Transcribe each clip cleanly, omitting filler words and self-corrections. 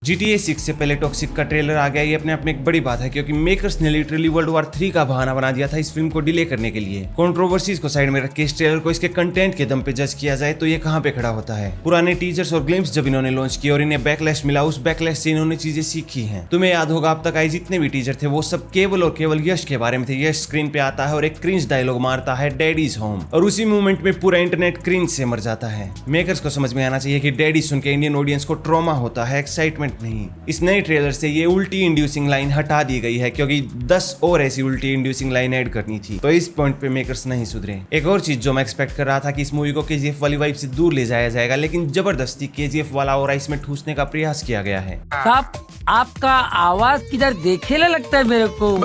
GTA 6 से पहले toxic का ट्रेलर आ गया, ये अपने आप में एक बड़ी बात है क्योंकि मेकर्स ने लिटरली वर्ल्ड वॉर 3 का बहाना बना दिया था इस फिल्म को डिले करने के लिए। कंट्रोवर्सीज को साइड में रख के इस ट्रेलर को इसके कंटेंट के दम पे जज किया जाए तो ये कहां पे खड़ा होता है। पुराने टीजर्स और ग्लिम्स जब इन्होंने लॉन्च किए और इन्हें बैकलैश मिला, उस बैकलैश से इन्होंने चीजें सीखी हैं। तुम्हें याद होगा अब तक आए जितने भी टीजर थे वो सब केवल और केवल यश के बारे में थे। यश स्क्रीन पे आता है और एक क्रिंज डायलॉग मारता है, डैडीज होम, और उसी मूवमेंट में पूरा इंटरनेट क्रिंज से मर जाता है। मेकर्स को समझ में आना चाहिए कि डैडी सुन के इंडियन ऑडियंस को ट्रॉमा होता है, एक्साइटमेंट नहीं। इस नए ट्रेलर से ये उल्टी इंड्यूसिंग लाइन हटा दी गई है क्योंकि 10 और ऐसी उल्टी इंड्यूसिंग लाइन ऐड करनी थी, तो इस पॉइंट पे मेकर्स नहीं सुधरे। एक और चीज जो मैं एक्सपेक्ट कर रहा था कि इस मूवी को केजीएफ वाली वाइब से दूर ले जाया जाएगा, लेकिन जबरदस्ती केजीएफ वाला और इसमें ठूसने का प्रयास किया गया है। आपका आवाज किधर देखेला लगता है मेरे को।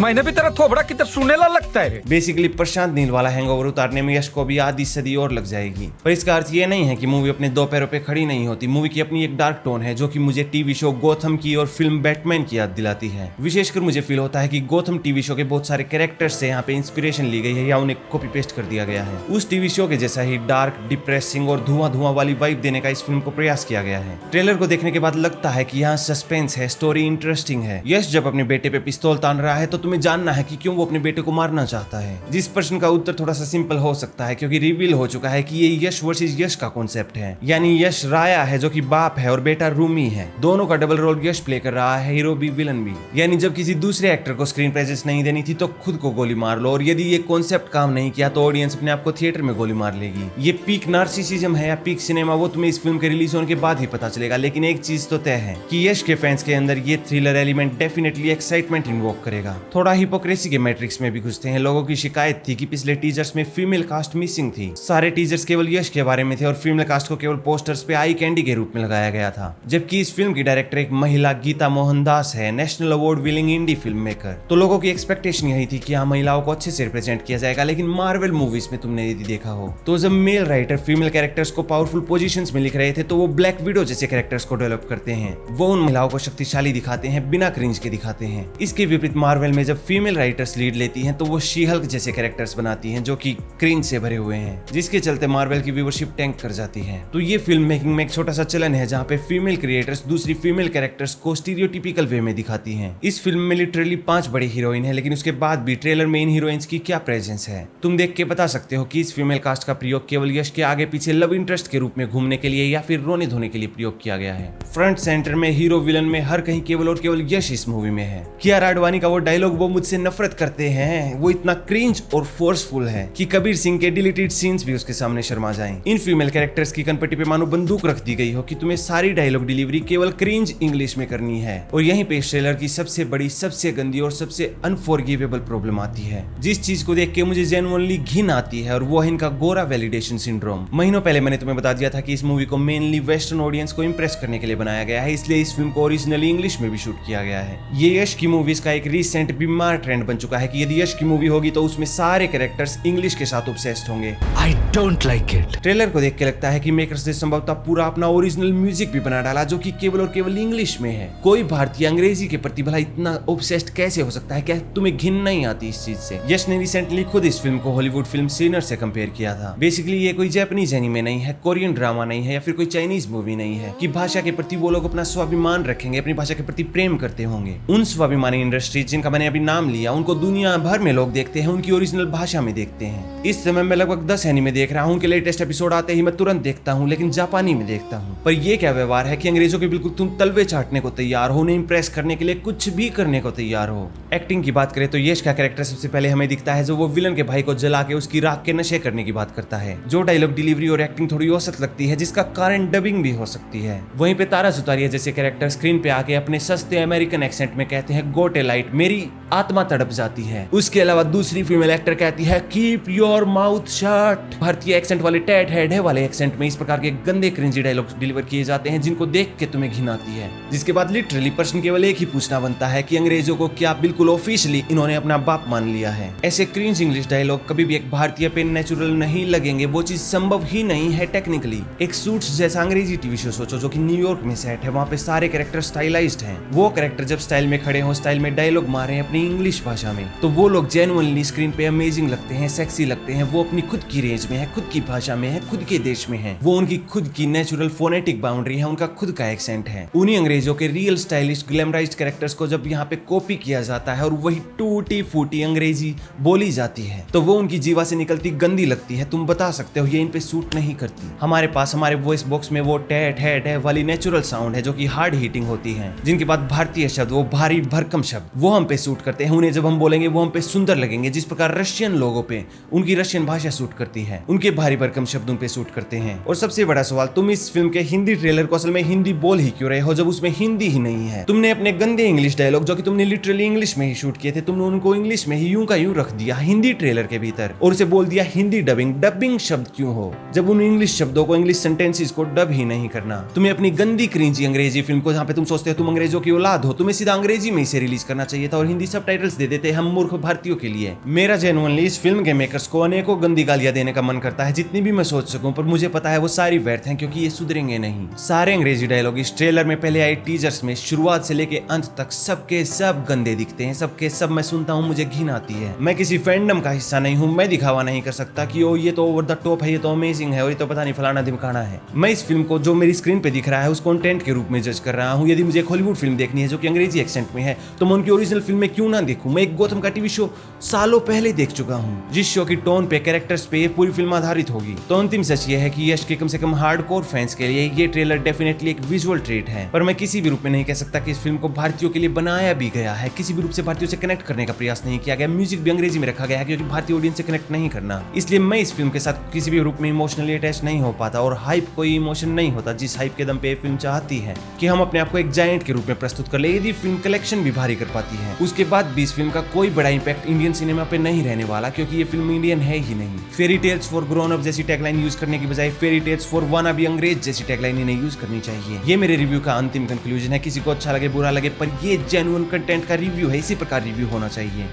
मैंने भी तेरा थोबड़ा किधर सुनेला लगता है। बेसिकली प्रशांत नील वाला हैंगओवर उतारने में यश को भी आधी सदी और लग जाएगी, पर इसका अर्थ ये नहीं है कि मूवी अपने दो पैरों पे खड़ी नहीं होती। मूवी की अपनी एक डार्क टोन है जो कि मुझे टीवी शो गोथम की और फिल्म बैटमैन की याद दिलाती है। विशेषकर मुझे फील होता है कि गोथम टीवी शो के बहुत सारे कैरेक्टर्स से यहाँ पे इंस्पिरेशन ली गई है या उन्हें कॉपी पेस्ट कर दिया गया है। उस टीवी शो के जैसा ही डार्क, डिप्रेसिंग और धुआं वाली वाइब देने का इस फिल्म को प्रयास किया गया है। ट्रेलर को देखने के बाद लगता है कि यहाँ सस्पेंस है, स्टोरी इंटरेस्टिंग है। यश जब अपने बेटे पे पिस्तौल तान रहा है तो तुम्हें जानना है कि क्यों वो अपने बेटे को मारना चाहता है। जिस प्रश्न का उत्तर थोड़ा सा सिंपल हो सकता है क्योंकि रिवील हो चुका है कि ये यश वर्सेस यश का कॉन्सेप्ट है, यानी यश राया है जो कि बाप है और बेटा रूमी है। दोनों का डबल रोल यश प्ले कर रहा है, हीरो भी विलन भी। यानी जब किसी दूसरे एक्टर को स्क्रीन प्रेजेंस नहीं देनी थी तो खुद को गोली मार लो, और यदि ये कॉन्सेप्ट काम नहीं किया तो ऑडियंस अपने आप को थिएटर में गोली मार लेगी। ये पीक नार्सिसिज्म है या पीक सिनेमा, वो तुम्हें इस फिल्म के रिलीज होने के बाद ही पता चलेगा। लेकिन एक चीज तो तय है कि यश के फैंस के अंदर ये thriller element definitely excitement invoke करेगा। थोड़ा हिपोक्रेसी के मैट्रिक्स में भी घुसते हैं। लोगों की शिकायत थी कि पिछले टीजर्स में फीमेल कास्ट मिसिंग थी। सारे टीजर्स केवल यश के बारे में थे और फीमेल कास्ट को केवल पोस्टर्स पे आई कैंडी के रूप में लगाया गया था, जबकि इस फिल्म की डायरेक्टर एक महिला गीता मोहनदास है, national award winning indie film maker. तो लोगों की एक्सपेक्टेशन यही थी कि यहाँ महिलाओं को अच्छे से रिप्रेजेंट किया जाएगा। लेकिन मार्वल मूवीज में तुमने यदि देखा हो तो जब मेल राइटर फीमेल कैरेक्टर्स को पावरफुल पोजीशंस में लिख रहे थे तो वो ब्लैक विडो जैसे कैरेक्टर्स को डेवलप करते हैं। वो उन महिलाओं को शक्तिशाली दिखाते हैं, बिना क्रिंज के दिखाते हैं। इसके विपरीत मार्वल में जब फीमेल राइटर्स लीड लेती हैं तो वो शी हल्क जैसे कैरेक्टर्स बनाती हैं जो कि क्रिंज से भरे हुए हैं, जिसके चलते मार्वल की व्यूअरशिप टैंक कर जाती है। तो ये फिल्म मेकिंग में एक छोटा सा चलन है जहाँ पे फीमेल क्रिएटर्स दूसरी फीमेल कैरेक्टर्स को स्टीरियोटिपिकल वे में दिखाती हैं। इस फिल्म में लिटरली 5 बड़ी हीरोइन है, लेकिन उसके बाद भी ट्रेलर में इन हीरोइंस की क्या प्रेजेंस है तुम देख के बता सकते हो कि इस फीमेल कास्ट का प्रयोग केवल यश के आगे पीछे लव इंटरेस्ट के रूप में घूमने के लिए या फिर रोने धोने के लिए प्रयोग किया गया है। फ्रंट सेंटर में हीरो विलन में हर कहीं केवल और केवल यश इस मूवी में है। कियारा आडवाणी का वो डायलॉग, वो मुझसे नफरत करते हैं, वो इतना क्रिंज और फोर्सफुल है कि कबीर सिंह के डिलीटेड सीन्स भी उसके सामने शर्मा जाएं। इन फीमेल कैरेक्टर्स की कनपट्टी पे मानो बंदूक रख दी गई हो कि तुम्हें सारी डायलॉग डिलीवरी केवल क्रिंज इंग्लिश में करनी है। और यहीं पे ट्रेलर की सबसे बड़ी, सबसे गंदी और सबसे अनफॉरगिवेबल प्रॉब्लम आती है, जिस चीज को देख के मुझे जेन्युइनली घिन आती है, और वो है इनका गोरा वैलिडेशन सिंड्रोम। महीनों पहले मैंने तुम्हें बता दिया था कि इस मूवी को मेनली वेस्टर्न ऑडियंस को इंप्रेस करने के लिए बनाया गया है, इसलिए इस फिल्म को ओरिजिनली इंग्लिश में भी शूट किया गया है। ये यश की मूवीज का एक रिसेंट बीमार ट्रेंड बन चुका है कि यदि यश की मूवी होगी तो उसमें सारे कैरेक्टर्स इंग्लिश के साथ ऑब्सेस्ड होंगे। I don't like it. Trailer को देख के लगता है कि मेकर्स ने संभवतः पूरा अपना ओरिजिनल म्यूजिक भी बना डाला जो कि केवल और केवल इंग्लिश में है। कोई भारतीय अंग्रेजी के प्रति भला इतना ऑब्सेस्ड कैसे हो सकता है? क्या तुम्हें घिन नहीं आती इस चीज से? यश ने रिसेंटली खुद इस फिल्म को हॉलीवुड फिल्म सिनर से कंपेयर किया था। बेसिकली ये कोई जापानीज एनिमे नहीं है, कोरियन ड्रामा नहीं है या फिर कोई चाइनीज मूवी नहीं है कि भाषा के प्रति वो लोग अपना स्वाभिमान रखेंगे, अपनी भाषा के प्रति प्रेम करते होंगे। उन स्वाभिमानी इंडस्ट्रीज जिनका मैंने अभी नाम लिया, उनको दुनिया भर में लोग देखते हैं, उनकी ओरिजिनल भाषा में देखते हैं। इस समय मैं लगभग 10 एनिमे देख रहा हूँ, उनके लेटेस्ट एपिसोड आते ही मैं तुरंत देखता हूँ, लेकिन जापानी में देखता हूँ। पर ये क्या व्यवहार है कि अंग्रेजों के बिल्कुल तुम तलवे चाटने को तैयार हो, उन्हें इंप्रेस करने के लिए कुछ भी करने को तैयार हो। एक्टिंग की बात करें तो यश का कैरेक्टर सबसे पहले हमें दिखता है जो वो विलन के भाई को जला के उसकी राख के नशे करने की बात करता है। जो डायलॉग डिलीवरी और एक्टिंग थोड़ी औसत लगती है, जिसका कारण डबिंग भी हो सकती है। वहीं पे तारा सुतारिया जैसे कैरेक्टर स्क्रीन पे आके अपने सस्ते अमेरिकन एक्सेंट में कहते हैं गोट ए लाइट, मेरी आत्मा तड़प जाती है। उसके अलावा दूसरी फीमेल एक्टर कहती है कीप योर माउथ शट। भारतीय एक्सेंट वाले टैट हेड है वाले एक्सेंट में इस प्रकार के गंदे क्रिंजी डायलॉग्स डिलीवर किए जाते हैं जिनको देख के तुम्हें घिन आती है। जिसके बाद लिटरली प्रश्न केवल एक ही पूछना बनता है कि अंग्रेजों को क्या बिल्कुल ऑफिशियली इन्होंने अपना बाप मान लिया है? ऐसे क्रिंज इंग्लिश डायलॉग कभी भी एक भारतीय पे नेचुरल नहीं लगेंगे, वो चीज संभव ही नहीं है टेक्निकली। एक सूट्स जैसा अंग्रेजी टीवी शो सोचो जो कि न्यूयॉर्क में सेट है, वहाँ पे सारे कैरेक्टर स्टाइलाइज्ड हैं। वो कैरेक्टर जब स्टाइल में खड़े हो, स्टाइल में डायलॉग मारे अपनी इंग्लिश भाषा में, तो वो लोग जेन्युइनली स्क्रीन पे अमेजिंग लगते हैं, सेक्सी लगते हैं। वो अपनी खुद की रेंज में है, खुद की भाषा में है, खुद के देश में है। वो उनकी खुद की नेचुरल फोनेटिक बाउंड्री है, उनका खुद का एक्सेंट है। उन्हीं अंग्रेजों के रियल स्टाइलिश ग्लैमराइज्ड कैरेक्टर्स को जब यहाँ पे कॉपी किया जाता है और वही टूटी फूटी अंग्रेजी बोली जाती है तो वो उनकी जीवा से निकलती गंदी लगती है। तुम बता सकते हो ये इन पे सूट नहीं करती। हमारे पास हमारे वॉइस बॉक्स में वो टैट है वाली नेचुरल साउंड है जो कि हार्ड हीटिंग होती है, जिनके बाद भारतीय शब्द, वो भारी भरकम शब्द, वो हम पे सूट करते हैं। उन्हें जब हम बोलेंगे वो हम पे सुंदर लगेंगे। जिस प्रकार रशियन लोगों पे उनकी रशियन भाषा सूट करती है, उनके भारी भरकम शब्द उन पे सूट करते हैं। और सबसे बड़ा सवाल, तुम इस फिल्म के हिंदी ट्रेलर को असल में हिंदी बोल ही क्यों रहे हो जब उसमें हिंदी ही नहीं है? तुमने अपने गंदे इंग्लिश डायलॉग जो कि तुमने लिटरली इंग्लिश में ही शूट किए थे, तुमने उनको इंग्लिश में ही यूं का यूं रख दिया हिंदी ट्रेलर के भीतर और उसे बोल दिया हिंदी डबिंग। डबिंग शब्द क्यों हो जब उन इंग्लिश शब्दों को, इंग्लिश सेंटेंसेस को डब ही नहीं करना? तुम्हें अपनी गंदी क्रिंजी अंग्रेजी फिल्म को, जहां पे तुम सोचते हो तुम अंग्रेजों की औलाद हो, तुम्हें सीधा अंग्रेजी में इसे रिलीज करना चाहिए था और हिंदी सबटाइटल्स दे देते हम मूर्ख भारतीयों के लिए। मेरा जेन्युइनली इस फिल्म के मेकर्स को अनेकों गंदी गालियां देने का मन करता है, जितनी भी मैं सोच सकूं, पर मुझे पता है वो सारी व्यर्थ हैं क्योंकि ये सुधरेंगे नहीं। सारे अंग्रेजी डायलॉग इस ट्रेलर में पहले आए टीजर्स में शुरुआत से लेके अंत तक सबके सब गंदे दिखते हैं, सबके सब मैं सुनता हूँ मुझे घिन आती है। मैं किसी फैंडम का हिस्सा नहीं हूँ, मैं दिखावा नहीं कर सकता कि ओ ये तो ओवर द टॉप है, ये तो अमेजिंग है, और ये तो पता नहीं फलाना ढिमकाना है। मैं इस फिल्म को जो मेरी स्क्रीन पे दिख रहा है उस कंटेंट के रूप में जज कर रहा हूँ। यदि मुझे एक हॉलीवुड फिल्म देखनी है जो कि अंग्रेजी एक्सेंट में है तो मैं उनकी ओरिजिनल फिल्म में क्यों ना देखूं? मैं एक गौतम का टीवी शो सालों पहले देख चुका हूँ जिस शो की टोन पे, कैरेक्टर्स पे ये पूरी फिल्म आधारित होगी। तो अंतिम सच ये है कि यश के कम से कम हार्डकोर फैंस के लिए ये ट्रेलर डेफिनेटली एक विजुअल ट्रीट है, पर मैं किसी भी रूप में नहीं कह सकता कि इस फिल्म को भारतीयों के लिए बनाया भी गया है। किसी भी रूप से भारतीयों से कनेक्ट करने का प्रयास नहीं किया गया। म्यूजिक भी अंग्रेजी में रखा गया है क्योंकि भारतीय ऑडियंस से कनेक्ट नहीं करना। इसलिए मैं इस फिल्म के साथ किसी भी रूप में इमोशनली अटैच नहीं हो पाता और हाइप कोई इमोशन नहीं होता जिस हाइप के दम पे फिल्म चाहती है कि हम अपने आप को एक जायंट के रूप में प्रस्तुत कर ले। यदि फिल्म कलेक्शन भी भारी कर पाती है उसके बाद भी इस फिल्म का कोई बड़ा इंपैक्ट इंडियन सिनेमा पे नहीं रहने वाला क्योंकि ये फिल्म इंडियन है ही नहीं। Fairy tales for grown up जैसी टैगलाइन यूज करने की बजाय फेरी टेल्स फॉर वानाबी अंग्रेज जैसी टैगलाइन इन्हें यूज करनी चाहिए। ये मेरे रिव्यू का अंतिम कंक्लूजन है। किसी को अच्छा लगे बुरा लगे पर ये जेन्युइन कंटेंट का रिव्यू है, इसी प्रकार रिव्यू होना चाहिए।